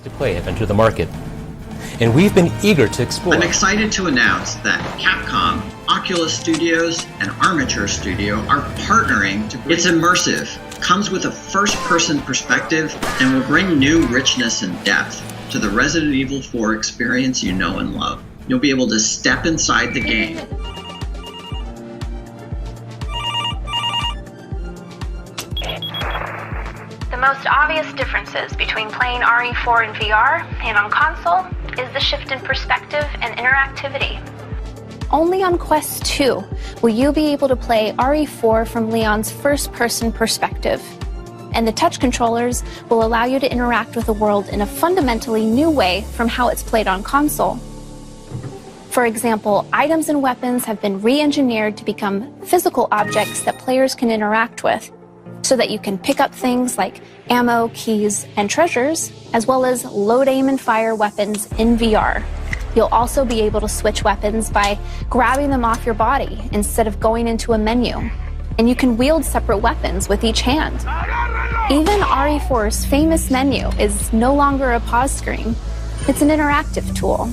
To play have entered the market, and we've been eager to explore. I'm excited to announce that Capcom, Oculus Studios, and Armature Studio are partnering to It's immersive, comes with a first-person perspective, and will bring new richness and depth to the Resident Evil 4 experience you know and love. You'll be able to step inside the game. The most obvious differences between playing RE4 in VR and on console is the shift in perspective and interactivity. Only on Quest 2 will you be able to play RE4 from Leon's first-person perspective. And the touch controllers will allow you to interact with the world in a fundamentally new way from how it's played on console. For example, items and weapons have been re-engineered to become physical objects that players can interact with, so that you can pick up things like ammo, keys, and treasures, as well as load, aim, and fire weapons in VR. You'll also be able to switch weapons by grabbing them off your body instead of going into a menu. And you can wield separate weapons with each hand. Even RE4's famous menu is no longer a pause screen. It's an interactive tool.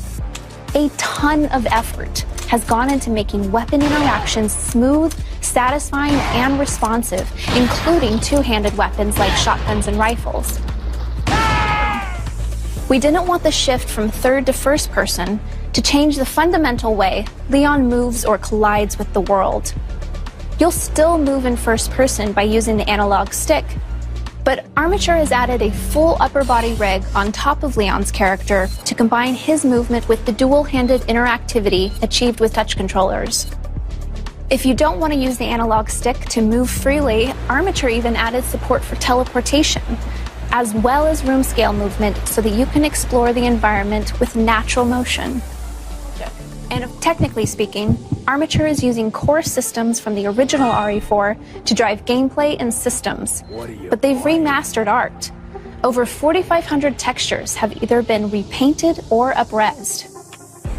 A ton of effort has gone into making weapon interactions smooth, satisfying, and responsive, including two-handed weapons like shotguns and rifles. We didn't want the shift from third to first person to change the fundamental way Leon moves or collides with the world. You'll still move in first person by using the analog stick, but Armature has added a full upper body rig on top of Leon's character to combine his movement with the dual-handed interactivity achieved with touch controllers. If you don't want to use the analog stick to move freely, Armature even added support for teleportation, as well as room scale movement so that you can explore the environment with natural motion. And technically speaking, Armature is using core systems from the original RE4 to drive gameplay and systems, but they've remastered art. Over 4,500 textures have either been repainted or up-resed.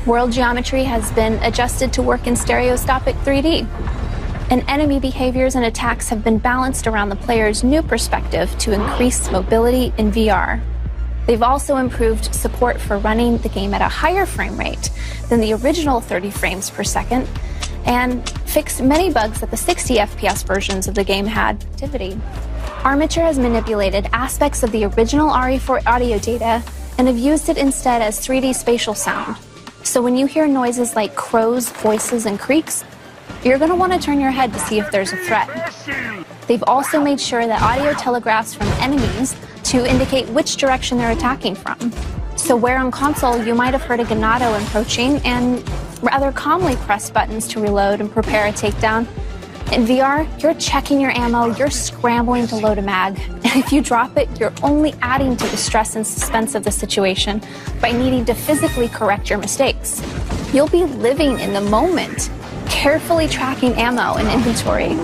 World geometry has been adjusted to work in stereoscopic 3D, and enemy behaviors and attacks have been balanced around the player's new perspective to increase mobility in VR. They've also improved support for running the game at a higher frame rate than the original 30 frames per second, and fixed many bugs that the 60 FPS versions of the game had. Armature has manipulated aspects of the original RE4 audio data and have used it instead as 3D spatial sound. So when you hear noises like crows, voices, and creaks, you're going to want to turn your head to see if there's a threat. They've also made sure that audio telegraphs from enemies to indicate which direction they're attacking from. So where on console you might have heard a Ganado approaching and rather calmly press buttons to reload and prepare a takedown, in VR, you're checking your ammo, you're scrambling to load a mag, and if you drop it, you're only adding to the stress and suspense of the situation by needing to physically correct your mistakes. You'll be living in the moment, carefully tracking ammo and inventory.